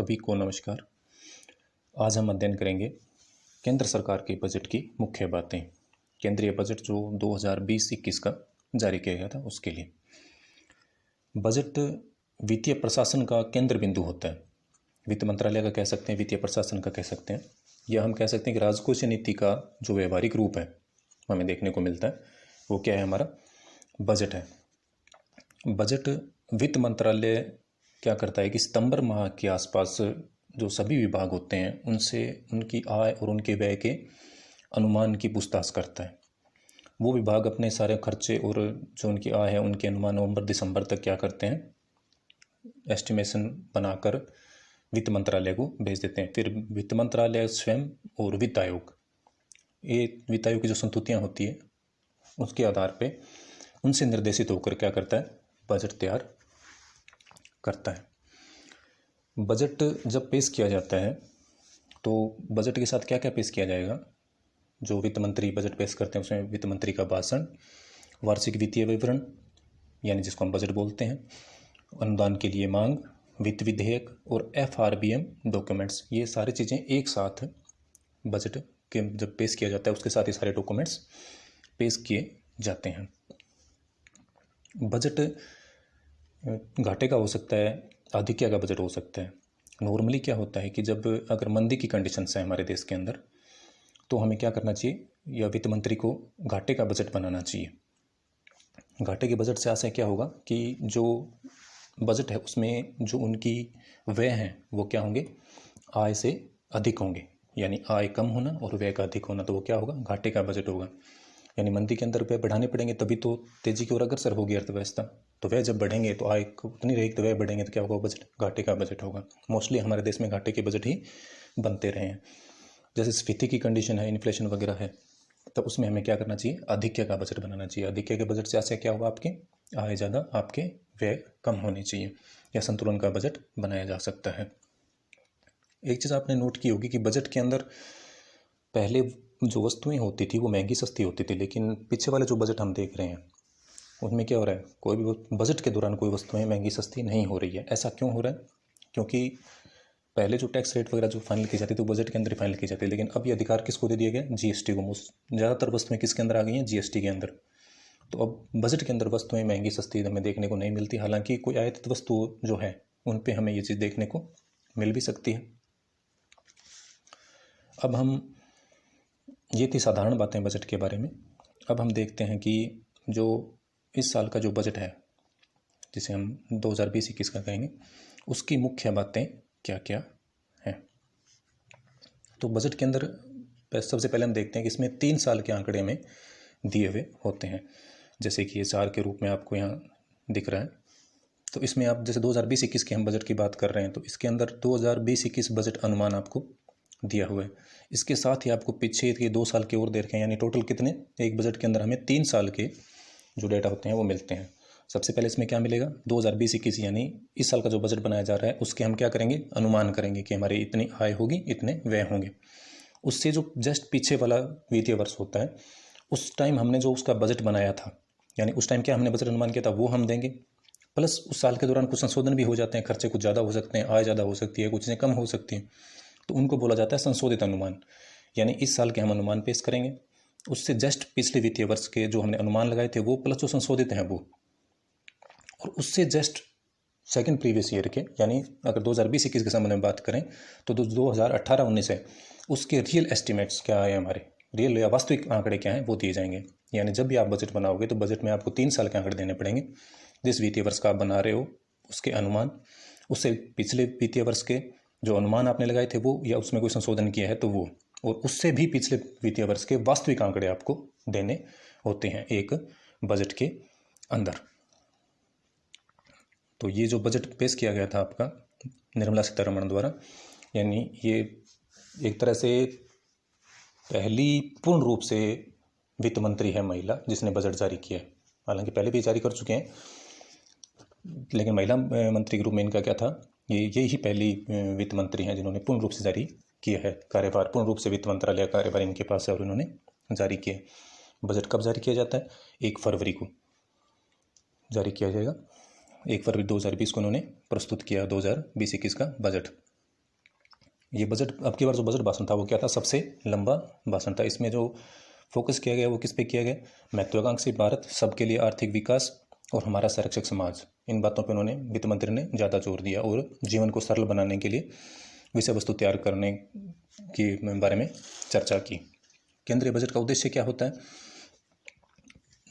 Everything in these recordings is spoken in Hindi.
सभी को नमस्कार। आज हम अध्ययन करेंगे केंद्र सरकार के बजट की मुख्य बातें। केंद्रीय बजट जो 2020-21 का जारी किया गया था उसके लिए। बजट वित्तीय प्रशासन का केंद्र बिंदु होता है। वित्त मंत्रालय का कह सकते हैं, वित्तीय प्रशासन का कह सकते हैं, या हम कह सकते हैं कि राजकोषीय नीति का जो व्यवहारिक रूप है हमें देखने को मिलता है वो क्या है, हमारा बजट है। बजट वित्त मंत्रालय क्या करता है कि सितंबर माह के आसपास जो सभी विभाग होते हैं उनसे उनकी आय और उनके व्यय के अनुमान की पूछताछ करता है। वो विभाग अपने सारे खर्चे और जो उनकी आय है उनके अनुमान नवंबर दिसंबर तक क्या करते हैं, एस्टिमेशन बनाकर वित्त मंत्रालय को भेज देते हैं। फिर वित्त मंत्रालय स्वयं और वित्त आयोग, ये वित्त आयोग की जो संस्तुतियाँ होती है उसके आधार पे उनसे निर्देशित होकर क्या करता है, बजट तैयार करता है। बजट जब पेश किया जाता है तो बजट के साथ क्या क्या पेश किया जाएगा, जो वित्त मंत्री बजट पेश करते हैं उसमें वित्त मंत्री का भाषण, वार्षिक वित्तीय विवरण यानी जिसको हम बजट बोलते हैं, अनुदान के लिए मांग, वित्त विधेयक और FRBM डॉक्यूमेंट्स, ये सारी चीज़ें एक साथ बजट के जब पेश किया जाता है उसके साथ ये सारे डॉक्यूमेंट्स पेश किए जाते हैं। बजट घाटे का हो सकता है, अधिक्य का बजट हो सकता है। नॉर्मली क्या होता है कि जब अगर मंदी की कंडीशंस है हमारे देश के अंदर तो हमें क्या करना चाहिए, या वित्त मंत्री को घाटे का बजट बनाना चाहिए। घाटे के बजट से आशय क्या होगा कि जो बजट है उसमें जो उनकी व्यय हैं वो क्या होंगे, आय से अधिक होंगे, यानी आय कम होना और व्यय का अधिक होना, तो वो क्या होगा, घाटे का बजट होगा। यानी मंदी के अंदर व्यय बढ़ाने पड़ेंगे तभी तो तेजी की ओर अग्रसर होगी अर्थव्यवस्था। तो व्यय जब बढ़ेंगे तो आय उतनी रहेगी, तो व्यय बढ़ेंगे तो क्या होगा, बजट घाटे का बजट होगा। मोस्टली हमारे देश में घाटे के बजट ही बनते रहे हैं। जैसे स्फीति की कंडीशन है, इन्फ्लेशन वगैरह है, तो उसमें हमें क्या करना चाहिए, अधिक्य का बजट बनाना चाहिए। अधिक्य के बजट से आशय क्या होगा, आपके आय ज़्यादा, आपके व्यय कम होने चाहिए, या संतुलन का बजट बनाया जा सकता है। एक चीज़ आपने नोट की होगी कि बजट के अंदर पहले जो वस्तुएं होती थी वो महंगी सस्ती होती थी, लेकिन पीछे वाले जो बजट हम देख रहे हैं उनमें क्या हो रहा है, कोई भी बजट के दौरान कोई वस्तुएं महंगी सस्ती नहीं हो रही है। ऐसा क्यों हो रहा है, क्योंकि पहले जो टैक्स रेट वगैरह जो फाइनल की जाती थी वो बजट के अंदर फाइनल की जाती है, लेकिन अब ये अधिकार किसको दे दिया गया, GST को। ज़्यादातर वस्तुएं किसके अंदर आ गई हैं, GST के अंदर। तो अब बजट के अंदर वस्तुएं महंगी सस्ती हमें देखने को नहीं मिलती, हालांकि कोई आयातित वस्तु जो है उन पर हमें ये चीज़ देखने को मिल भी सकती है। अब हम, ये थी साधारण बातें बजट के बारे में। अब हम देखते हैं कि जो इस साल का जो बजट है जिसे हम 2020-21 का कहेंगे, उसकी मुख्य बातें क्या क्या हैं। तो बजट के अंदर सबसे पहले हम देखते हैं कि इसमें 3 साल के आंकड़े में दिए हुए होते हैं, जैसे कि ये 4 के रूप में आपको यहाँ दिख रहा है। तो इसमें आप जैसे 2020-21 के हम बजट की बात कर रहे हैं तो इसके अंदर 2020-21 बजट अनुमान आपको दिया हुआ है। इसके साथ ही आपको पीछे के 2 साल के और दे रखे हैं, यानी टोटल कितने, एक बजट के अंदर हमें 3 साल के जो डेटा होते हैं वो मिलते हैं। सबसे पहले इसमें क्या मिलेगा, 2020-21 यानी इस साल का जो बजट बनाया जा रहा है उसके हम क्या करेंगे, अनुमान करेंगे कि हमारी इतनी आय होगी, इतने व्यय होंगे। उससे जो जस्ट पीछे वाला वित्तीय वर्ष होता है उस टाइम हमने जो उसका बजट बनाया था, यानी उस टाइम क्या हमने बजट अनुमान किया था वो हम देंगे, प्लस उस साल के दौरान कुछ संशोधन भी हो जाते हैं, खर्चे कुछ ज़्यादा हो सकते हैं, आय ज़्यादा हो सकती है, कुछ चीज़ें कम हो सकती हैं, तो उनको बोला जाता है संशोधित अनुमान। यानी इस साल के हम अनुमान पेश करेंगे, उससे जस्ट पिछले वित्तीय वर्ष के जो हमने अनुमान लगाए थे वो प्लस जो संशोधित हैं वो, और उससे जस्ट सेकंड प्रीवियस ईयर के, यानी अगर 2020-21 के संबंध में बात करें तो 2018-19 है उसके रियल एस्टिमेट्स क्या है, हमारे रियल या वास्तविक आंकड़े क्या हैं वो दिए जाएंगे। यानी जब भी आप बजट बनाओगे तो बजट में आपको 3 साल के आंकड़े देने पड़ेंगे, जिस वित्तीय वर्ष का आप बना रहे हो उसके अनुमान, उससे पिछले वित्तीय वर्ष के जो अनुमान आपने लगाए थे वो, या उसमें कोई संशोधन किया है तो वो, और उससे भी पिछले वित्तीय वर्ष के वास्तविक आंकड़े आपको देने होते हैं एक बजट के अंदर। तो ये जो बजट पेश किया गया था आपका निर्मला सीतारमण द्वारा, यानी ये एक तरह से पहली पूर्ण रूप से वित्त मंत्री है महिला जिसने बजट जारी किया है। हालांकि पहले भी जारी कर चुके हैं, लेकिन महिला मंत्री के रूप में इनका क्या था, ये ही पहली वित्त मंत्री हैं जिन्होंने पूर्ण रूप से जारी किया है कार्यभार, पूर्ण रूप से वित्त मंत्रालय का कार्यभार इनके पास है और इन्होंने जारी किया। बजट कब जारी किया जाता है, 1 फरवरी को जारी किया जाएगा। 1 फरवरी 2020 को उन्होंने प्रस्तुत किया 2020-21 का बजट। ये बजट, अब की बार जो बजट भाषण था वो क्या था, सबसे लंबा भाषण था। इसमें जो फोकस किया गया वो किस पे किया गया, महत्वाकांक्षी भारत, सबके लिए आर्थिक विकास और हमारा संरक्षक समाज, इन बातों पर उन्होंने, वित्त मंत्री ने ज़्यादा जोर दिया और जीवन को सरल बनाने के लिए विषय वस्तु तैयार करने के बारे में चर्चा की। केंद्रीय बजट का उद्देश्य क्या होता है,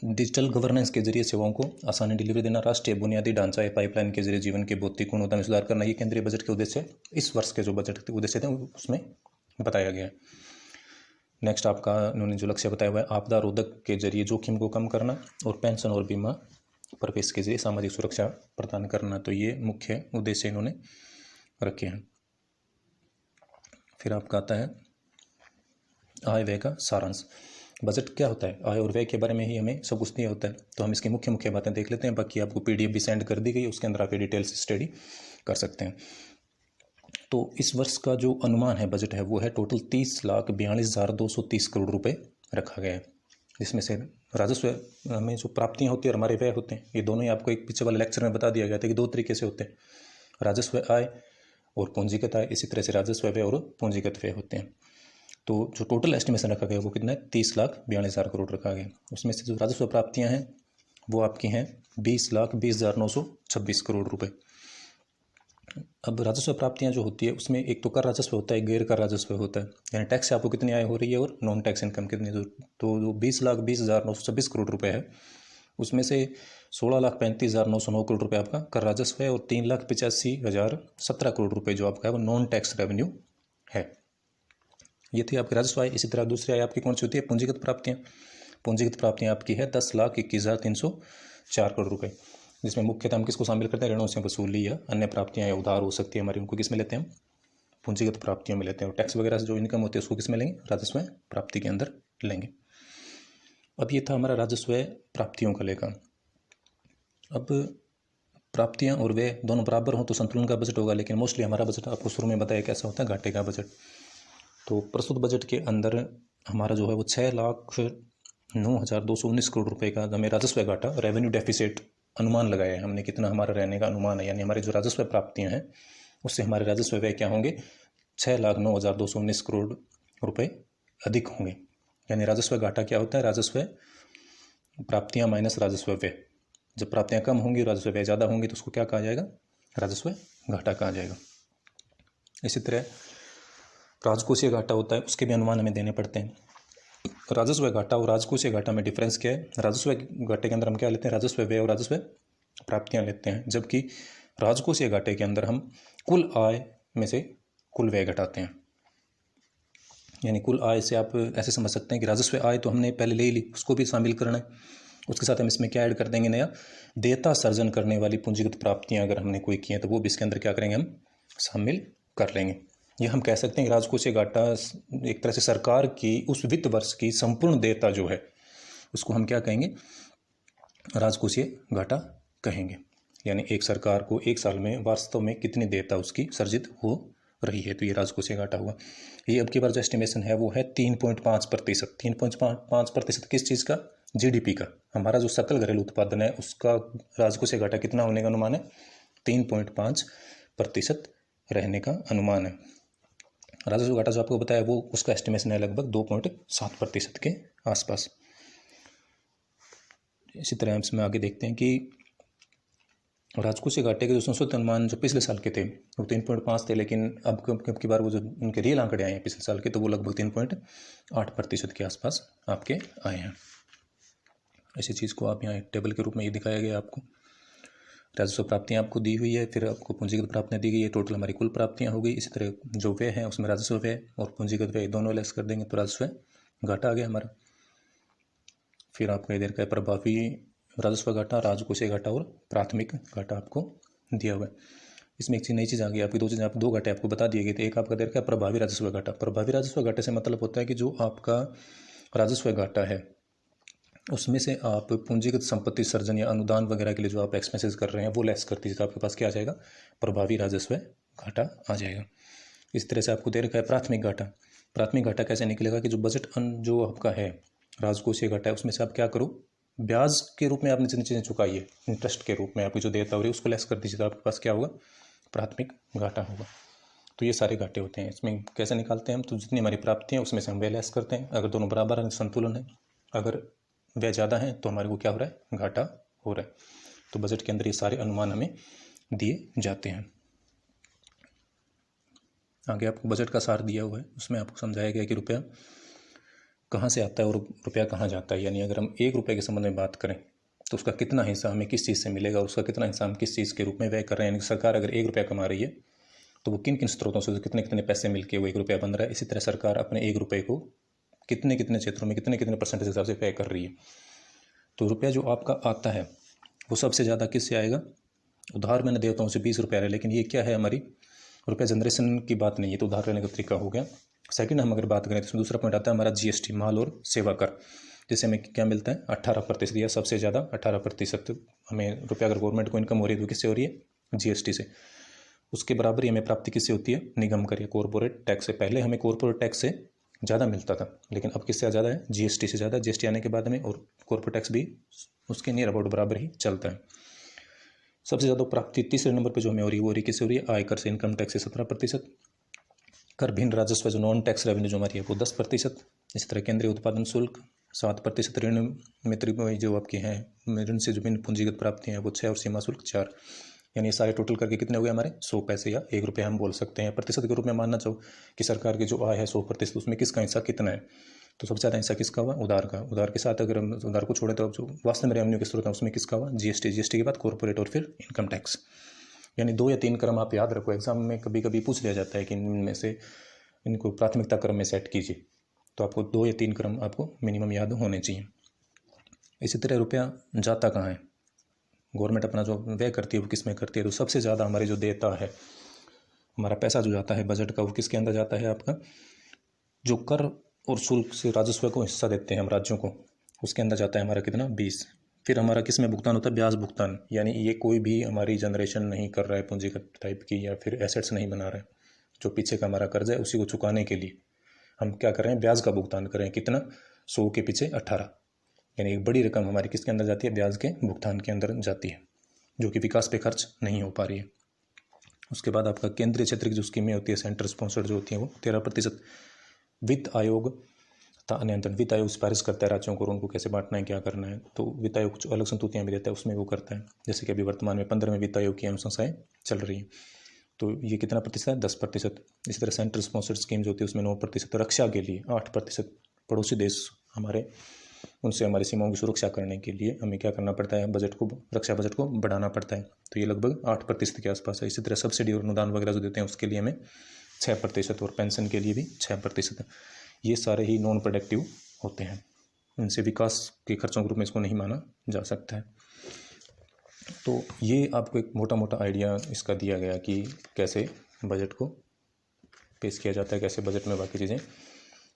डिजिटल गवर्नेंस के जरिए सेवाओं को आसानी डिलीवरी देना, राष्ट्रीय बुनियादी ढांचा या पाइपलाइन के जरिए जीवन के भौतिक गुणवत्ता में सुधार करना, ये केंद्रीय बजट के उद्देश्य इस वर्ष के जो बजट के उद्देश्य थे उसमें बताया गया है। नेक्स्ट आपका उन्होंने जो लक्ष्य बताया हुआ है, आपदा रोधक के जरिए जोखिम को कम करना और पेंशन और बीमा प्रवेश के जरिए सामाजिक सुरक्षा प्रदान करना, तो ये मुख्य उद्देश्य इन्होंने रखे हैं। फिर आपका आता है आय व्यय का सारांश। बजट क्या होता है, आय और व्यय के बारे में ही हमें सब कुछ दिया होता है, तो हम इसकी मुख्य मुख्य बातें देख लेते हैं। बाकी आपको PDF भी सेंड कर दी गई है, उसके अंदर आप डिटेल से स्टडी कर सकते हैं। तो इस वर्ष का जो अनुमान है, बजट है, वो है टोटल 30,42,230 करोड़ रुपए रखा गया है, जिसमें से राजस्व में जो प्राप्तियाँ होती है और हमारे व्यय होते हैं, ये दोनों ही आपको एक पीछे वाले लेक्चर में बता दिया गया था कि 2 तरीके से होते हैं, राजस्व आय और पूंजीगत आय। इसी तरह से राजस्व व्यय और पूंजीगत व्यय होते हैं। तो जो टोटल एस्टिमेशन रखा गया वो कितना है, 30,42,000 करोड़ रखा गया। उसमें से जो राजस्व प्राप्तियां हैं वो आपकी हैं 20,20,926 करोड़ रुपए। अब राजस्व प्राप्तियां जो होती है उसमें एक तो कर राजस्व होता है, गैर कर राजस्व होता है, यानी टैक्स से आपको कितनी आय हो रही है और नॉन टैक्स इनकम कितनी। तो जो 20,20,926 करोड़ रुपए है उसमें से 16,35,909 करोड़ रुपए आपका कर राजस्व है और 3,85,017 करोड़ रुपए जो आपका है वो नॉन टैक्स रेवेन्यू है। ये थी आपकी राजस्व आय। इसी तरह दूसरी आय आपकी कौन सी होती है, पूंजीगत प्राप्तियाँ। पूंजीगत प्राप्तियाँ आपकी है 10,21,304 करोड़ रुपए, जिसमें मुख्यतः हम किसको शामिल करते हैं, ऋणों से वसूली या अन्य प्राप्तियाँ या उधार हो सकती है हमारी, उनको किस में लेते हैं हम, पूंजीगत प्राप्तियों में लेते हैं। और टैक्स वगैरह से जो इनकम होती है उसको किस में लेंगे, राजस्व प्राप्ति के अंदर लेंगे। अब ये था हमारा राजस्व प्राप्तियों का लेखा। अब प्राप्तियाँ और व्यय दोनों बराबर हों तो संतुलन का बजट होगा, लेकिन मोस्टली हमारा बजट आपको शुरू में बताया कैसा होता है, घाटे का बजट। तो प्रस्तुत बजट के अंदर हमारा जो है वो 6,09,219 करोड़ रुपए का हमें राजस्व घाटा, रेवेन्यू डेफिसिट अनुमान लगाया है हमने, कितना हमारा रहने का अनुमान है, यानी हमारे जो राजस्व प्राप्तियां हैं उससे हमारे राजस्व व्यय क्या होंगे, 6,09,219 करोड़ रुपए अधिक होंगे। यानी राजस्व घाटा क्या होता है, राजस्व प्राप्तियां माइनस राजस्व व्यय। जब प्राप्तियां कम होंगी राजस्व व्यय ज़्यादा होंगी तो उसको क्या कहा जाएगा, राजस्व घाटा कहा जाएगा। इसी तरह राजकोषीय घाटा होता है, उसके भी अनुमान हमें देने पड़ते हैं। राजस्व घाटा और राजकोषीय घाटा में डिफरेंस क्या है, राजस्व घाटे के अंदर हम क्या लेते हैं, राजस्व व्यय और राजस्व प्राप्तियां लेते हैं, जबकि राजकोषीय घाटे के अंदर हम कुल आय में से कुल व्यय घटाते हैं। यानी कुल आय से आप ऐसे समझ सकते हैं कि राजस्व आय तो हमने पहले ले ली, उसको भी शामिल करना है, उसके साथ हम इसमें क्या ऐड कर देंगे, नया देयता सर्जन करने वाली पूंजीगत प्राप्तियां अगर हमने कोई की हैं तो वो भी इसके अंदर क्या करेंगे, हम शामिल कर लेंगे। ये हम कह सकते हैं कि राजकोषीय घाटा एक तरह से सरकार की उस वित्त वर्ष की संपूर्ण देयता जो है उसको हम क्या कहेंगे, राजकोषीय घाटा कहेंगे। यानी एक सरकार को एक साल में वास्तव में कितनी देयता उसकी सर्जित हो रही है, तो ये राजकोषीय घाटा हुआ। ये अब की बार जो एस्टिमेशन है वो है 3.5%। 3.5% किस चीज़ का, GDP का। हमारा जो सकल घरेलू उत्पादन है उसका राजकोषीय घाटा कितना होने का अनुमान है, 3.5% रहने का अनुमान है। राजस्व घाटा जो आपको बताया वो उसका एस्टिमेशन है लगभग 2.7% के आसपास। इसी तरह हम इसमें आगे देखते हैं कि राजकोषीय घाटे के जो संशोधित अनुमान जो पिछले साल के थे वो 3.5 थे, लेकिन अब की बार वो जो उनके रियल आंकड़े आए हैं पिछले साल के तो वो लगभग 3.8% के आसपास आपके आए हैं। इसी चीज़ को आप यहाँ एक टेबल के रूप में ये दिखाया गया आपको। राजस्व प्राप्तियाँ आपको दी हुई है, फिर आपको पूंजीगत प्राप्तियाँ दी गई है, टोटल हमारी कुल प्राप्तियाँ हो गई। इसी तरह जो व्यय है उसमें राजस्व व्यय और पूंजीगत व्यय दोनों लेस कर देंगे तो राजस्व घाटा आ गया हमारा। फिर आपका इधर का प्रभावी राजस्व घाटा, राजकोषीय घाटा और प्राथमिक घाटा आपको दिया हुआ है। इसमें एक चीज़ नई चीज़ आ गई आपकी, दो चीज़ें आप दो घाटे आपको बता दिए गए थे। एक आपका इधर का प्रभावी राजस्व घाटा। प्रभावी राजस्व घाटे से मतलब होता है कि जो आपका राजस्व घाटा है उसमें से आप पूंजीगत संपत्ति सर्जन या अनुदान वगैरह के लिए जो आप एक्सपेंसेस कर रहे हैं वो लेस कर दीजिए तो आपके पास क्या आ जाएगा, प्रभावी राजस्व घाटा आ जाएगा। इस तरह से आपको दे रखा है प्राथमिक घाटा। प्राथमिक घाटा कैसे निकलेगा कि जो बजट जो आपका है राजकोषीय घाटा है उसमें से आप क्या करो, ब्याज के रूप में आपने जितनी चीज़ें चुकाई है, इंटरेस्ट के रूप में आपकी जो देयता हो रही है उसको लेस कर दीजिए तो आपके पास क्या होगा, प्राथमिक घाटा होगा। तो ये सारे घाटे होते हैं। इसमें कैसे निकालते हैं हम, तो जितनी हमारी प्राप्ति है उसमें से हम व्यय लेस करते हैं। अगर दोनों बराबर हैं संतुलन है, अगर व्यय ज़्यादा है तो हमारे को क्या हो रहा है, घाटा हो रहा है। तो बजट के अंदर ये सारे अनुमान हमें दिए जाते हैं। आगे आपको बजट का सार दिया हुआ है, उसमें आपको समझाया गया कि रुपया कहाँ से आता है और रुपया कहाँ जाता है। यानी अगर हम 1 रुपये के संबंध में बात करें तो उसका कितना हिस्सा हमें किस चीज़ से मिलेगा और उसका कितना हिस्सा हम किस चीज़ के रूप में व्यय कर रहे हैं। यानी सरकार अगर 1 रुपया कमा रही है तो वो किन किन स्रोतों से कितने कितने पैसे मिलके वो 1 रुपया बन रहा है। इसी तरह सरकार अपने 1 रुपये को कितने कितने क्षेत्रों में कितने कितने परसेंटेज हिसाब से व्यय कर रही है। तो रुपया जो आपका आता है वो सबसे ज़्यादा किससे आएगा, उधार मैंने देवताओं से 20 रुपया है, लेकिन ये क्या है, हमारी रुपया जनरेशन की बात नहीं है, तो उधार लेने का तरीका हो गया। सेकंड हम अगर बात करें तो इसमें दूसरा पॉइंट आता है हमारा जीएसटी, माल और सेवा कर, जिससे हमें क्या मिलता है 18% या सबसे ज़्यादा 18% हमें रुपया अगर गवर्नमेंट को इनकम हो रही है तो किससे हो रही है, जीएसटी से। उसके बराबर ही हमें प्राप्ति किससे होती है, निगम कर या कॉरपोरेट टैक्स से। पहले हमें कॉरपोरेट टैक्स से ज़्यादा मिलता था, लेकिन अब किससे ज़्यादा है, जीएसटी से ज़्यादा। जीएसटी आने के बाद हमें और कॉरपोरेट टैक्स भी उसके नियर अबाउट बराबर ही चलता है। सबसे ज़्यादा प्राप्ति तीसरे नंबर पर जो हमें हो रही है वो रही किससे हो रही है, आयकर से, इनकम टैक्स से 17%, कर भिन्न राजस्व जो नॉन टैक्स रेवेन्यू जो हमारी है वो 10%। इसी तरह केंद्रीय उत्पादन शुल्क 7%, ऋण मित्र जो आपके हैं ऋण से जो भिन्न पूंजीगत प्राप्तियाँ हैं वो 6 और सीमा शुल्क 4। यानी ये सारे टोटल करके कितने हो गए हमारे 100 पैसे या 1 रुपया हम बोल सकते हैं। प्रतिशत के रूप में मानना चाहो कि सरकार की जो आय है 100%, उसमें किसका हिस्सा कितना है, तो सबसे ज़्यादा हिस्सा किसका हुआ, उधार का। उधार के साथ अगर हम उधार को छोड़ें तो अब जो वास्तव में रेवेन्यू के स्रोत है उसमें किसका हुआ, जीएसटी। जीएसटी के बाद कॉर्पोरेट और फिर इनकम टैक्स। यानी 2 या 3 क्रम आप याद रखो, एग्जाम में कभी कभी पूछ लिया जाता है कि इनमें से इनको प्राथमिकता क्रम में सेट कीजिए, तो आपको 2 या 3 क्रम आपको मिनिमम याद होने चाहिए। इसी तरह रुपया जाता कहाँ है, गवर्नमेंट अपना जो व्यय करती है वो किस में करती है, तो सबसे ज़्यादा हमारे जो देता है, हमारा पैसा जो जाता है बजट का, वो किसके अंदर जाता है, आपका जो कर और शुल्क से राजस्व को हिस्सा देते हैं हम राज्यों को, उसके अंदर जाता है हमारा कितना 20। फिर हमारा किस में भुगतान होता है, ब्याज भुगतान। यानी ये कोई भी हमारी जनरेशन नहीं कर रहा है पूंजीगत टाइप की, या फिर एसेट्स नहीं बना रहा है, जो पीछे का हमारा कर्ज है उसी को चुकाने के लिए हम क्या कर रहे हैं, ब्याज का भुगतान कर रहे हैं। कितना, 100 के पीछे 18। यानी एक बड़ी रकम हमारी किसके अंदर जाती है, ब्याज के भुगतान के अंदर जाती है, जो कि विकास पे खर्च नहीं हो पा रही है। उसके बाद आपका केंद्रीय क्षेत्र की जो स्कीमें होती है, सेंटर स्पॉन्सर्ड जो होती हैं, वो 13%। वित्त आयोग तथा नियंत्रण, वित्त आयोग सिफारिश करता है राज्यों को और उनको कैसे बांटना है, क्या करना है, तो वित्त आयोग कुछ अलग संतुतियाँ भी देता है, उसमें वो करता है। जैसे कि अभी वर्तमान में 15वें वित्त आयोग की अनुशंसाएँ चल रही हैं, तो ये कितना प्रतिशत है, 10%। इसी तरह सेंट्रल स्पॉन्सर्ड स्कीम जो होती है उसमें 9%। रक्षा के लिए 8%। पड़ोसी देश हमारे, उनसे हमारी सीमाओं की सुरक्षा करने के लिए हमें क्या करना पड़ता है, बजट को, रक्षा बजट को बढ़ाना पड़ता है, तो ये लगभग 8% के आसपास है। इसी तरह सब्सिडी और अनुदान वगैरह जो देते हैं उसके लिए हमें 6%, और पेंशन के लिए भी 6%। ये सारे ही नॉन प्रोडक्टिव होते हैं, इनसे विकास के खर्चों के रूप में इसको नहीं माना जा सकता है। तो ये आपको एक मोटा मोटा आइडिया इसका दिया गया कि कैसे बजट को पेश किया जाता है, कैसे बजट में बाकी चीज़ें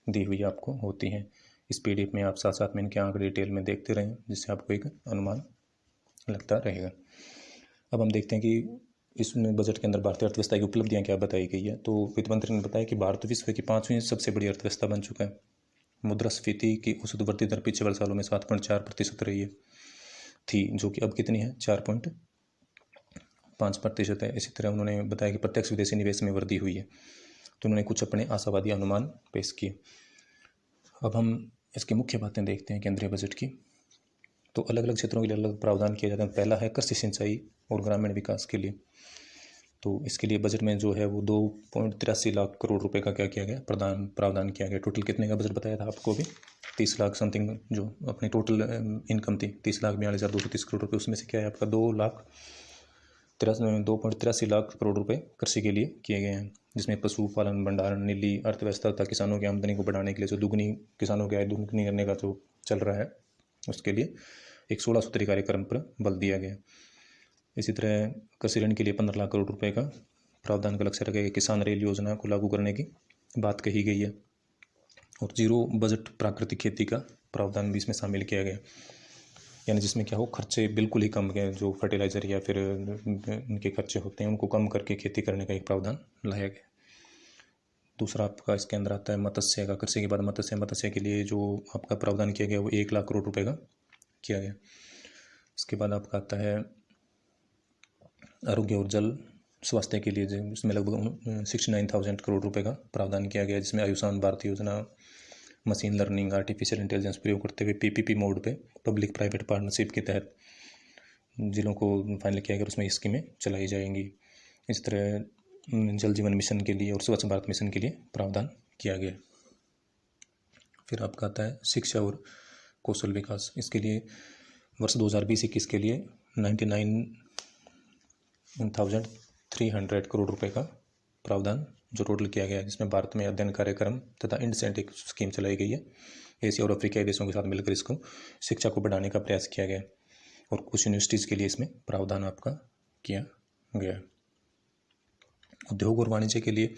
दी हुई आपको होती हैं। इस पीडीएफ में आप साथ साथ में इनके आंकड़े डिटेल में देखते रहें, जिससे आपको एक अनुमान लगता रहेगा। अब हम देखते हैं कि इसमें बजट के अंदर भारतीय अर्थव्यवस्था की उपलब्धियां क्या बताई गई है। तो वित्त मंत्री ने बताया कि भारत विश्व की 5वीं सबसे बड़ी अर्थव्यवस्था बन चुका है। मुद्रास्फीति की औसत वृद्धि दर पिछले वर्ष सालों में 7.4% रही है थी, जो कि अब कितनी है, 4.5% है। इसी तरह उन्होंने बताया कि प्रत्यक्ष विदेशी निवेश में वृद्धि हुई है। तो उन्होंने कुछ अपने आशावादी अनुमान पेश किए। अब हम इसकी मुख्य बातें देखते हैं केंद्रीय बजट की। तो अलग अलग क्षेत्रों के लिए अलग प्रावधान किया जाता है। पहला है कृषि सिंचाई और ग्रामीण विकास के लिए, तो इसके लिए बजट में जो है वो 2.83 लाख करोड़ रुपए का क्या किया गया, प्रावधान किया गया। टोटल कितने का बजट बताया था आपको भी, 30 लाख समथिंग जो अपनी टोटल इनकम थी, 30,42,230 करोड़ रुपये। उसमें से क्या है आपका 2.83 लाख करोड़ रुपए कृषि के लिए किए गए हैं, जिसमें पशुपालन, भंडारण, नीली अर्थव्यवस्था तथा किसानों की आमदनी को बढ़ाने के लिए, जो दुगनी किसानों की आय दुगनी करने का जो चल रहा है, उसके लिए एक 16 सूत्री कार्यक्रम पर बल दिया गया। इसी तरह कृषि ऋण के लिए 15 लाख करोड़ रुपए का प्रावधान का लक्ष्य रखा गया। किसान रेल योजना को लागू करने की बात कही गई है, और जीरो बजट प्राकृतिक खेती का प्रावधान भी इसमें शामिल किया गया। यानी जिसमें क्या हो, खर्चे बिल्कुल ही कम गए, जो फर्टिलाइज़र या फिर इनके खर्चे होते हैं उनको कम करके खेती करने का एक प्रावधान लाया गया। दूसरा आपका इसके अंदर आता है मत्स्य का। कृषि के बाद मत्स्य के लिए जो आपका प्रावधान किया गया वो 1 लाख करोड़ रुपए का किया गया। इसके बाद आपका आता है आरोग्य और जल स्वास्थ्य के लिए इसमें लगभग 69,000 करोड़ रुपए का प्रावधान किया गया है, जिसमें आयुष्मान भारत योजना, मशीन लर्निंग, आर्टिफिशियल इंटेलिजेंस प्रयोग करते हुए पीपीपी मोड पे पब्लिक प्राइवेट पार्टनरशिप के तहत जिलों को फाइनल किया गया, उसमें स्कीमें चलाई जाएंगी। इस तरह जल जीवन मिशन के लिए और स्वच्छ भारत मिशन के लिए प्रावधान किया गया। फिर आपका आता है शिक्षा और कौशल विकास। इसके लिए वर्ष 2020-21 के लिए 99,300 करोड़ रुपए का प्रावधान जो टोटल किया गया है, जिसमें भारत में अध्ययन कार्यक्रम तथा इंडसेंट स्कीम चलाई गई है। एशिया और अफ्रीकी देशों के साथ मिलकर इसको शिक्षा को बढ़ाने का प्रयास किया गया और कुछ यूनिवर्सिटीज़ के लिए इसमें प्रावधान आपका किया गया। उद्योग और वाणिज्य के लिए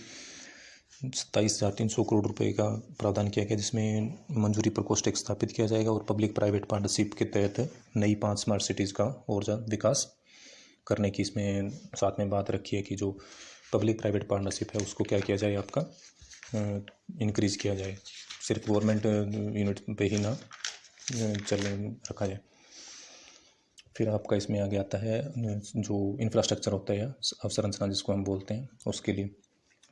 27,300 करोड़ रुपए का प्रावधान किया गया, जिसमें मंजूरी प्रकोष्ठ एक स्थापित किया जाएगा और पब्लिक प्राइवेट पार्टनरशिप के तहत नई 5 स्मार्ट सिटीज़ का और ज़्यादा विकास करने की इसमें साथ में बात रखी है कि जो पब्लिक प्राइवेट पार्टनरशिप है उसको क्या किया जाए, आपका इंक्रीज़ किया जाए, सिर्फ गवर्नमेंट यूनिट पे ही ना रखा जाए। फिर आपका इसमें आगे आता है जो इंफ्रास्ट्रक्चर होता है अवसंरचना जिसको हम बोलते हैं उसके लिए।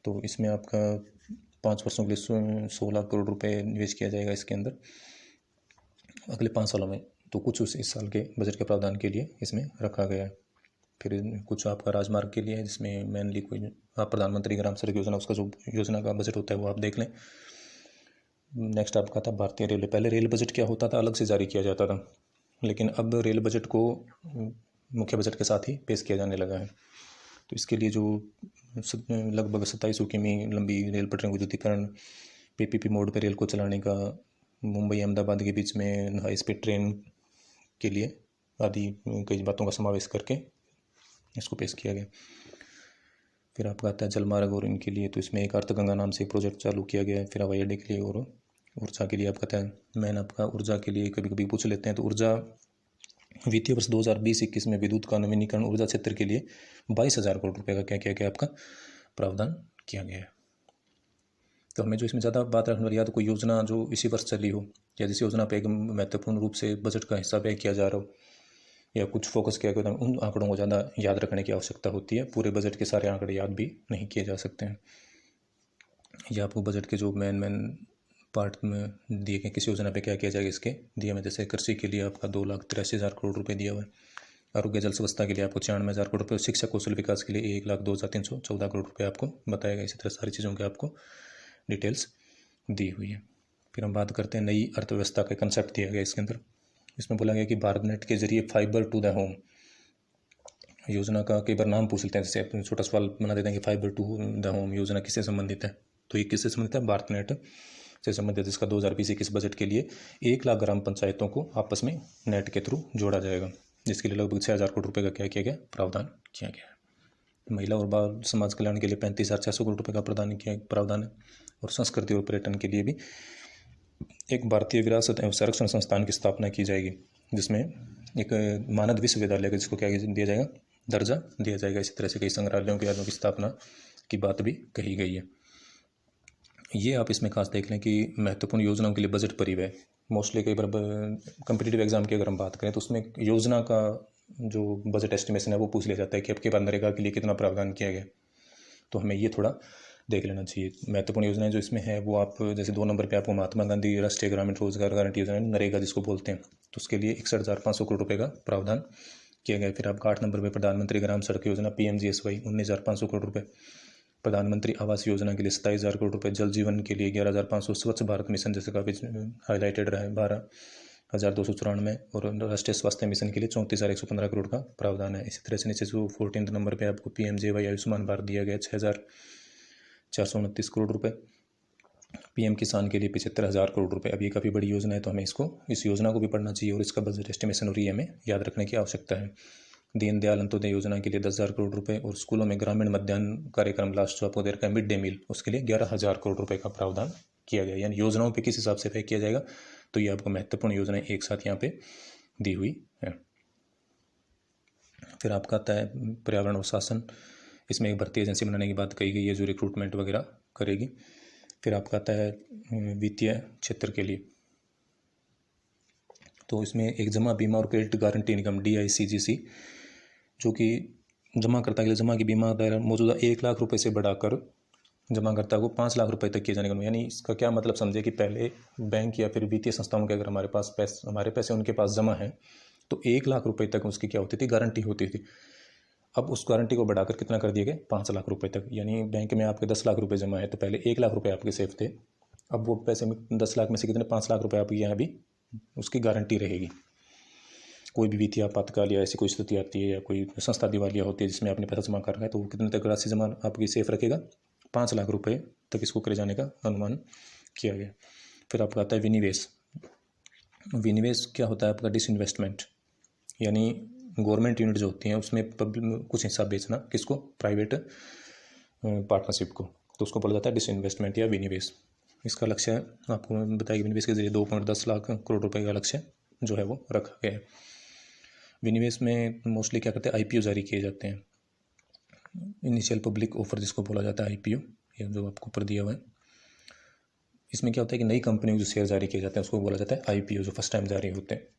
तो इसमें आपका 5 वर्षों के लिए 16 करोड़ रुपए निवेश किया जाएगा इसके अंदर अगले 5 सालों में। तो कुछ इस साल के बजट के प्रावधान के लिए इसमें रखा गया है। फिर कुछ आपका राजमार्ग के लिए है, जिसमें मेनली कोई आप प्रधानमंत्री ग्राम सड़क योजना, उसका जो योजना का बजट होता है वो आप देख लें। नेक्स्ट आपका था भारतीय रेलवे। पहले रेल बजट क्या होता था, अलग से जारी किया जाता था, लेकिन अब रेल बजट को मुख्य बजट के साथ ही पेश किया जाने लगा है। तो इसके लिए जो लगभग 2700 किमी लंबी रेल पटरियों का विद्युतीकरण, पीपीपी मोड पर रेल को चलाने का, मुंबई अहमदाबाद के बीच में हाई स्पीड ट्रेन के लिए आदि कई बातों का समावेश करके इसको पेश किया गया। फिर आपका आता है जलमार्ग और इनके लिए, तो इसमें एक अर्थगंगा नाम से प्रोजेक्ट चालू किया गया है। फिर हवाई अड्डे के लिए और ऊर्जा के लिए आपका आता है मैन आपका ऊर्जा के लिए कभी कभी पूछ लेते हैं। तो ऊर्जा वित्तीय वर्ष 2020-21 में विद्युत का नवीनीकरण ऊर्जा क्षेत्र के लिए 22,000 करोड़ रुपए का क्या किया गया, आपका प्रावधान किया गया है। तो हमें जो इसमें ज़्यादा बात रखने वाली या तो कोई योजना जो इसी वर्ष चली हो या जिस योजना पे एक महत्वपूर्ण रूप से बजट का हिस्सा व्यय किया जा रहा हो या कुछ फोकस किया गया, उन आंकड़ों को ज़्यादा याद रखने की आवश्यकता होती है। पूरे बजट के सारे आंकड़े याद भी नहीं किए जा सकते हैं। ये आपको बजट के जो मेन पार्ट में दिए गए किस योजना पे क्या किया जाएगा इसके दिए में, जैसे कृषि के लिए आपका 2,83,000 करोड़ रुपए दिया हुआ है, आरोग्य जल स्वच्छता के लिए आपको 94,000 करोड़ रुपये, शिक्षा कौशल विकास के लिए 1,02,314 करोड़ रुपये आपको बताया गया। इसी तरह सारी चीज़ों के आपको डिटेल्स दी हुई है। फिर हम बात करते हैं नई अर्थव्यवस्था का कंसेप्ट दिया गया इसके अंदर। इसमें बोला गया कि भारत नेट के जरिए फाइबर टू द होम योजना का कई बार नाम पूछ लेते हैं, जैसे अपने छोटा सवाल बना देते हैं कि फाइबर टू द होम योजना किससे संबंधित है। तो ये किससे संबंधित है, भारत नेट से संबंधित। इसका 2020-21 बजट के लिए 1 लाख ग्राम पंचायतों को आपस में नेट के थ्रू जोड़ा जाएगा, जिसके लिए लगभग 6,000 करोड़ रुपये का क्या किया गया, प्रावधान किया गया है। महिला और बाल समाज कल्याण के लिए 35,600 करोड़ रुपये का प्रावधान है। और संस्कृति और पर्यटन के लिए भी एक भारतीय विरासत एवं संरक्षण संस्थान की स्थापना की जाएगी, जिसमें एक मानद विश्वविद्यालय का जिसको क्या दिया जाएगा, दर्जा दिया जाएगा। इसी तरह से कई संग्रहालयों की यादों की स्थापना की बात भी कही गई है। ये आप इसमें खास देख लें कि महत्वपूर्ण योजनाओं के लिए बजट परिव्यय मोस्टली कई बार कम्पिटिटिव एग्जाम की अगर हम बात करें तो उसमें योजना का जो बजट एस्टिमेशन है वो पूछ लिया जाता है कि आपके बाद नरेगा के लिए कितना प्रावधान किया गया। तो हमें ये थोड़ा देख लेना चाहिए। महत्वपूर्ण योजनाएं जो इसमें है वो आप जैसे 2 नंबर पे आपको महात्मा गांधी राष्ट्रीय ग्रामीण रोजगार गारंटी योजना नरेगा जिसको बोलते हैं, तो उसके लिए 61,500 करोड़ रुपये का प्रावधान किया गया। फिर आपका 8 नंबर पर प्रधानमंत्री ग्राम सड़क योजना PMGSY 19,500 करोड़ रुपये, प्रधानमंत्री आवास योजना के लिए 27,000 करोड़ रुपये, जल जीवन के लिए 11,500, स्वच्छ भारत मिशन जैसे काफ़ी हाईलाइटेड रहा है 12,294, और राष्ट्रीय स्वास्थ्य मिशन के लिए 34,115 करोड़ का प्रावधान है। इसी तरह से नीचे जो 14 नंबर पे आपको PMJY आयुष्मान भारत दिया गया 6,429 करोड़ रुपये, PM किसान के लिए 75,000 करोड़ रुपये। अब ये काफ़ी बड़ी योजना है तो हमें इस योजना को भी पढ़ना चाहिए और इसका बजट एस्टिमेशन और ये हमें याद रखने की आवश्यकता है। दीनदयाल अंत्योदय योजना के लिए 10,000 करोड़ रुपए और स्कूलों में ग्रामीण मध्याह्न कार्यक्रम लास्ट जो आपको दे रखा है मिड डे मील, उसके लिए 11,000 करोड़ रुपए का प्रावधान किया गया। यानी योजनाओं पे किस हिसाब से व्यय किया जाएगा, तो ये आपको महत्वपूर्ण योजनाएं एक साथ यहाँ पे दी हुई है। फिर आपका आता है पर्यावरण और शासन। इसमें एक भर्ती एजेंसी बनाने की बात कही गई है जो रिक्रूटमेंट वगैरह करेगी। फिर आपका आता है वित्तीय क्षेत्र के लिए, तो इसमें एक जमा बीमा और क्रेडिट गारंटी निगम DICGC जो कि जमाकर्ता के लिए जमा की बीमा दायरा मौजूदा 1 लाख रुपए से बढ़ाकर जमाकर्ता को 5 लाख रुपए तक किए जाने का। यानी इसका क्या मतलब समझे कि पहले बैंक या फिर वित्तीय संस्थाओं के अगर हमारे पैसे उनके पास जमा है तो 1 लाख रुपए तक उसकी क्या होती थी, गारंटी होती थी। अब उस गारंटी को बढ़ाकर कितना कर दिया गया, 5 लाख रुपए तक। यानी बैंक में आपके 10 लाख रुपए जमा है तो पहले 1 लाख रुपए आपके सेफ थे, अब वो पैसे में 10 लाख में से कितने, 5 लाख रुपए आपके यहाँ भी उसकी गारंटी रहेगी। कोई भी वित्तीय आपातकाल या ऐसी कोई स्थिति आती है या कोई संस्था दिवालिया होती है जिसमें आपने पैसा जमा कर रहा है तो वो कितने तक राशि जमा आपकी सेफ रखेगा, 5 लाख रुपए तक इसको करे जाने का अनुमान किया गया। फिर आपका आता है विनिवेश। विनिवेश क्या होता है आपका, डिसइन्वेस्टमेंट, यानी गवर्नमेंट यूनिट जो होती हैं उसमें कुछ हिस्सा बेचना, किसको, प्राइवेट पार्टनरशिप को, तो उसको बोला जाता है डिसइन्वेस्टमेंट या विनिवेश। इसका लक्ष्य आपको बताया, विनिवेश के जरिए 2.10 लाख करोड़ रुपए का लक्ष्य जो है वो रखा गया है। विनिवेश में मोस्टली क्या करते हैं, आईपीओ जारी किए जाते हैं, इनिशियल पब्लिक ऑफर जिसको बोला जाता है आईपीओ, ये जो आपको ऊपर दिया हुआ है। इसमें क्या होता है कि नई कंपनियों जो शेयर जारी किए जाते हैं उसको बोला जाता है आईपीओ, जो फर्स्ट टाइम जारी होते हैं।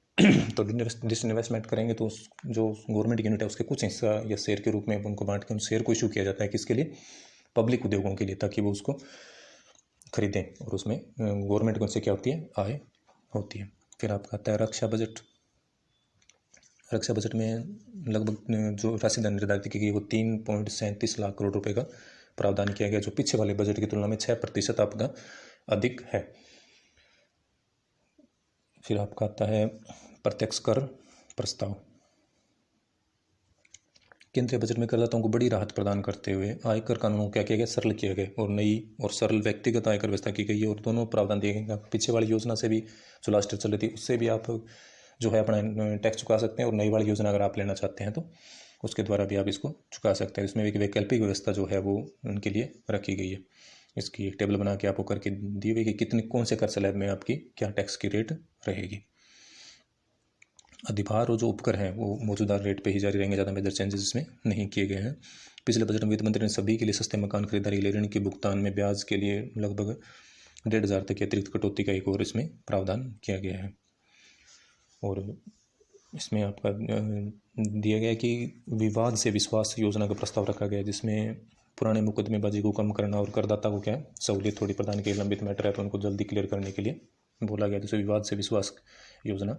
तो डिसइन्वेस्टमेंट करेंगे तो जो गवर्नमेंट यूनिट है उसके कुछ हिस्सा या शेयर के रूप में उनको बांट के उन शेयर को इशू किया जाता है, किसके लिए, पब्लिक उद्योगों के लिए, ताकि वो उसको खरीदें और उसमें गवर्नमेंट को उनसे क्या होती है, आय होती है। फिर आपका आता है रक्षा बजट। रक्षा बजट में लगभग जो राशि निर्धारित की गई वो 3.37 लाख करोड़ रुपए का प्रावधान किया गया, जो पीछे वाले बजट की तुलना में 6% आपका अधिक है। फिर आपका आता है प्रत्यक्ष कर प्रस्ताव। केंद्रीय बजट में करदाताओं को बड़ी राहत प्रदान करते हुए आयकर कानूनों को क्या किया गया, सरल किया गया और नई और सरल व्यक्तिगत आयकर व्यवस्था की गई है, और दोनों प्रावधान दिए गए। पीछे वाली योजना से भी जो लास्ट चल रही थी उससे भी आप जो है अपना टैक्स चुका सकते हैं, और नई वाली योजना अगर आप लेना चाहते हैं तो उसके द्वारा भी आप इसको चुका सकते हैं। इसमें एक वैकल्पिक व्यवस्था जो है वो उनके लिए रखी गई है। इसकी एक टेबल बना के आपको करके दी हुई कि कितने कौन से कर स्लैब में आपकी क्या टैक्स की रेट रहेगी। अधिभार और जो उपकर हैं वो मौजूदा रेट पे ही जारी रहेंगे, ज़्यादा मेजर चेंजेस इसमें नहीं किए गए हैं। पिछले बजट में वित्त मंत्री ने सभी के लिए सस्ते मकान खरीदारी के लिए ऋण के भुगतान में ब्याज के लिए लगभग 1,500 तक की अतिरिक्त कटौती का एक और इसमें प्रावधान किया गया है। और इसमें आपका दिया गया है कि विवाद से विश्वास योजना का प्रस्ताव रखा गया है, जिसमें पुराने मुकदमेबाजी को कम करना और करदाता को क्या सहूलियत थोड़ी प्रदान की, लंबित मैटर है तो उनको जल्दी क्लियर करने के लिए बोला गया, जैसे विवाद से विश्वास योजना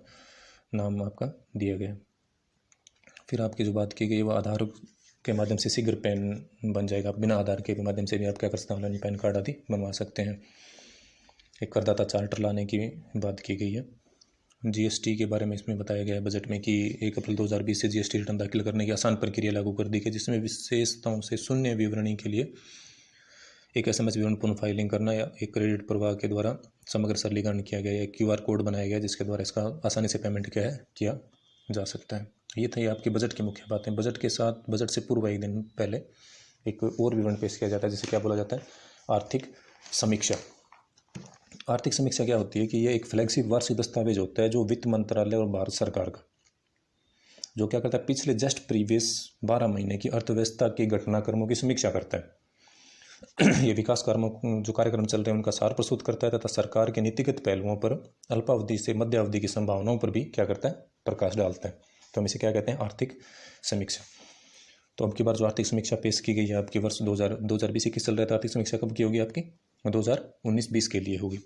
नाम आपका दिया गया। फिर आपकी जो बात की गई वो आधार के माध्यम से शीघ्र पैन बन जाएगा, बिना आधार के माध्यम से भी आप क्या कर सकते हैं, ऑनलाइन पैन कार्ड आदि बनवा सकते हैं। एक करदाता चार्टर लाने की बात की गई है। जीएसटी के बारे में इसमें बताया गया है बजट में कि 1 अप्रैल 2020 से जीएसटी रिटर्न दाखिल करने की आसान प्रक्रिया लागू कर दी गई, जिसमें विशेषताओं से शून्य विवरणी के लिए एक एसएमएस विवरण पुनः फाइलिंग करना या एक क्रेडिट प्रवाह के द्वारा समग्र सरलीकरण किया गया, एक क्यूआर कोड बनाया गया जिसके द्वारा इसका आसानी से पेमेंट क्या है किया जा सकता है। ये थी आपकी बजट की मुख्य बातें। बजट के साथ बजट से पूर्व एक दिन पहले एक और विवरण पेश किया जाता है जिसे क्या बोला जाता है, आर्थिक समीक्षा। आर्थिक समीक्षा क्या होती है कि ये एक फ्लैगशिप वार्षिक दस्तावेज होता है जो वित्त मंत्रालय और भारत सरकार का जो क्या करता है, पिछले जस्ट प्रीवियस 12 महीने की अर्थव्यवस्था के घटनाक्रमों की समीक्षा करता है। ये विकास कार्यों जो कार्यक्रम चल रहे हैं उनका सार प्रस्तुत करता है तथा सरकार के नीतिगत पहलुओं पर अल्पावधि से मध्य अवधि की संभावनाओं पर भी क्या करता है, प्रकाश डालता है। तो हम इसे क्या कहते हैं, आर्थिक समीक्षा। तो अब की बार जो आर्थिक समीक्षा पेश की गई है आपकी वर्ष 2020-21 चल रहा था, आर्थिक समीक्षा कब की होगी आपकी, 2019-20 के लिए होगी।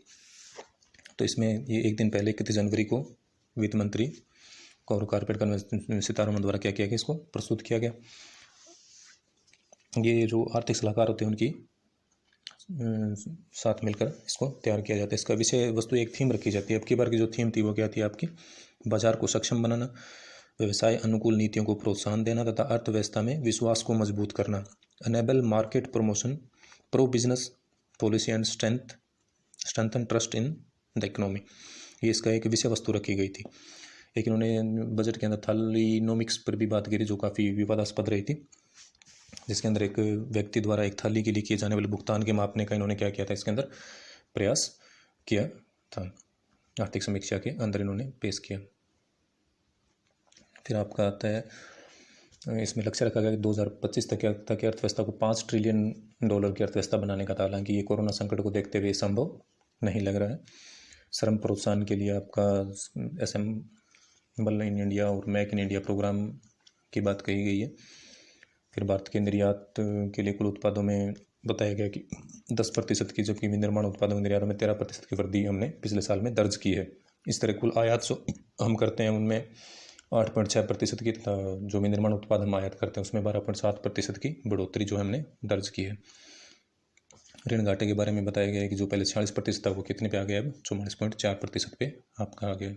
तो इसमें ये एक दिन पहले 31 जनवरी को वित्त मंत्री और कारपेट सीतारमण द्वारा क्या किया गया, इसको प्रस्तुत किया गया। ये जो आर्थिक सलाहकार होते हैं उनकी साथ मिलकर इसको तैयार किया जाता है। इसका विषय वस्तु एक थीम रखी जाती है। अब की बार की जो थीम थी वो क्या थी आपकी, बाजार को सक्षम बनाना, व्यवसाय अनुकूल नीतियों को प्रोत्साहन देना तथा अर्थव्यवस्था में विश्वास को मजबूत करना, enable market promotion, pro business policy and strengthen trust in the economy. ये इसका एक विषय वस्तु रखी गई थी। एक इन्होंने बजट के अंदर थालीनोमिक्स पर भी बात करी जो काफ़ी विवादास्पद रही थी, जिसके अंदर एक व्यक्ति द्वारा एक थाली के लिए किए जाने वाले भुगतान के मापने का इन्होंने क्या किया था, इसके अंदर प्रयास किया था, आर्थिक समीक्षा के अंदर इन्होंने पेश किया। फिर आपका आता है इसमें लक्ष्य रखा गया कि 2025 तक की अर्थव्यवस्था को $5 ट्रिलियन की अर्थव्यवस्था बनाने का था। हालांकि ये कोरोना संकट को देखते हुए संभव नहीं लग रहा है। श्रम प्रोत्साहन के लिए आपका असेंबल इन इंडिया और मेक इन इंडिया प्रोग्राम की बात कही गई है। फिर भारत के निर्यात के लिए कुल उत्पादों में बताया गया कि 10% की, जबकि विनिर्माण उत्पादों के निर्यात में 13% की वृद्धि हमने पिछले साल में दर्ज की है। इस तरह कुल आयात जो हम करते हैं उनमें 8.6% की, तथा जो विनिर्माण उत्पाद हम आयात करते हैं उसमें 12.7% की बढ़ोतरी जो हमने दर्ज की है। ऋण घाटे के बारे में बताया गया है कि जो पहले 46% था वो कितने पे आ गया, अब 44.4% पे आपका आ गया।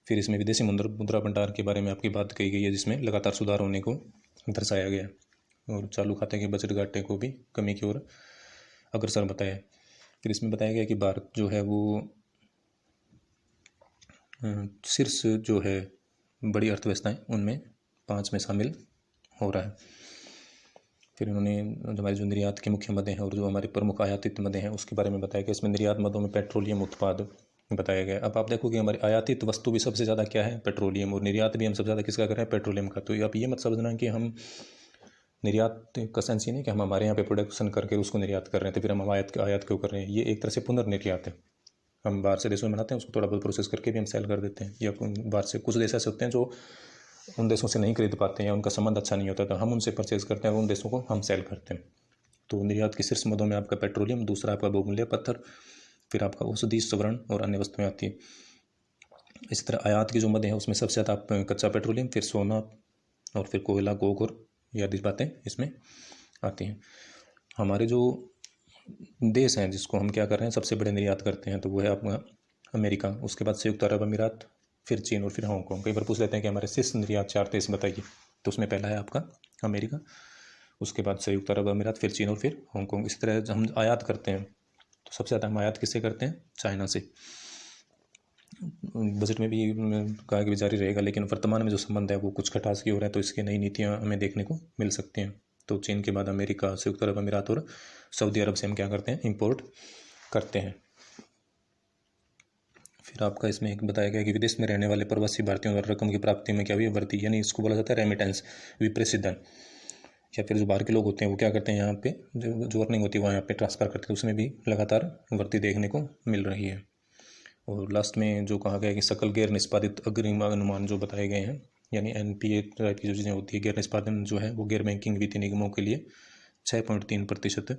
फिर इसमें विदेशी मुद्रा भंडार के बारे में आपकी बात कही गई है, जिसमें लगातार सुधार होने को दर्शाया गया, और चालू खाते के बजट घाटे को भी कमी की ओर अग्रसर बताया। फिर इसमें बताया गया कि भारत जो है वो शीर्ष जो है बड़ी अर्थव्यवस्थाएं उनमें 5 में शामिल हो रहा है। फिर इन्होंने हमारे जो निर्यात के मुख्य मदे हैं और जो हमारे प्रमुख आयातित मदे हैं उसके बारे में बताया गया। इसमें निर्यात मदों में पेट्रोलियम उत्पाद बताया गया। अब आप देखोगे हमारी आयातित वस्तु भी सबसे ज़्यादा क्या है, पेट्रोलियम, और निर्यात भी हम सबसे ज़्यादा किसका कर रहे हैं, पेट्रोलियम का। तो आप ये मत समझना कि हम निर्यात का सेंस ये नहीं कि हम हमारे यहाँ पे प्रोडक्शन करके उसको निर्यात कर रहे हैं तो फिर हम आयात क्यों कर रहे हैं। ये एक तरह से पुनर्निर्यात है। हम बाहर से देशों में बनाते हैं, उसको थोड़ा बहुत प्रोसेस करके भी हम सेल कर देते हैं, या बाहर से कुछ देश ऐसे होते हैं जो उन देशों से नहीं खरीद पाते हैं या उनका संबंध अच्छा नहीं होता, तो हम उनसे परचेज करते हैं और उन देशों को हम सेल करते हैं। तो निर्यात के शीर्ष मदों में आपका पेट्रोलियम, दूसरा आपका बहुमूल्य पत्थर, फिर आपका औषधि, स्वर्ण और अन्य वस्तुएं आती है। इस तरह आयात की जो मदें हैं उसमें सबसे ज़्यादा आप कच्चा पेट्रोलियम, फिर सोना और फिर कोयला, कोक और ये आदि बातें इसमें आती हैं। हमारे जो देश हैं जिसको हम क्या कर रहे हैं, सबसे बड़े निर्यात करते हैं, तो वो है आपका अमेरिका, उसके बाद संयुक्त अरब अमीरात, फिर चीन और फिर हांगकॉन्ग। कई बार पूछ लेते हैं कि हमारे शीर्ष निर्यात 4 देश बताइए, तो उसमें पहला है आपका अमेरिका, उसके बाद संयुक्त अरब अमीरात, फिर चीन और फिर हांगकॉन्ग। इस तरह हम आयात करते हैं तो सबसे ज़्यादा हम आयात किससे करते हैं, चाइना से। बजट में भी कहा कि जारी रहेगा, लेकिन वर्तमान में जो संबंध है वो कुछ खटास की हो रहा है, तो इसकी नई नीतियाँ हमें देखने को मिल सकती हैं। तो चीन के बाद अमेरिका, संयुक्त अरब अमीरात और सऊदी अरब से हम क्या करते हैं, इंपोर्ट करते हैं। फिर आपका इसमें एक बताया गया कि विदेश में रहने वाले प्रवासी भारतीयों द्वारा रकम की प्राप्ति में क्या हुई, वृद्धि, यानी इसको बोला जाता है रेमिटेंस, विप्रेषित धन। या फिर जो बाहर के लोग होते हैं वो क्या करते हैं, यहाँ पे जो अर्निंग होती है वहाँ यहाँ पे ट्रांसफ़र करते हैं, उसमें भी लगातार वृद्धि देखने को मिल रही है। और लास्ट में जो कहा गया है कि सकल गैर निष्पादित अग्रिम अनुमान जो बताए गए हैं, यानी NPA टाइप की जो चीज़ें होती है, गैर निष्पादन जो है वो गैर बैंकिंग वित्तीय निगमों के लिए 6.3%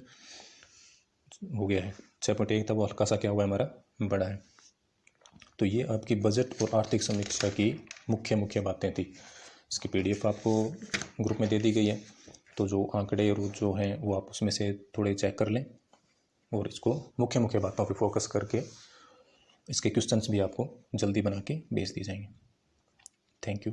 हो गया है। 6.1 था वो हल्का सा क्या हुआ है, हमारा बड़ा है। तो ये आपकी बजट और आर्थिक समीक्षा की मुख्य बातें थी। इसकी PDF आपको ग्रुप में दे दी गई है, तो जो आंकड़े और जो हैं वो आप उसमें से थोड़े चेक कर लें, और इसको मुख्य बातों पर फोकस करके इसके क्वेश्चंस भी आपको जल्दी बना के भेज दिए जाएंगे। Thank you.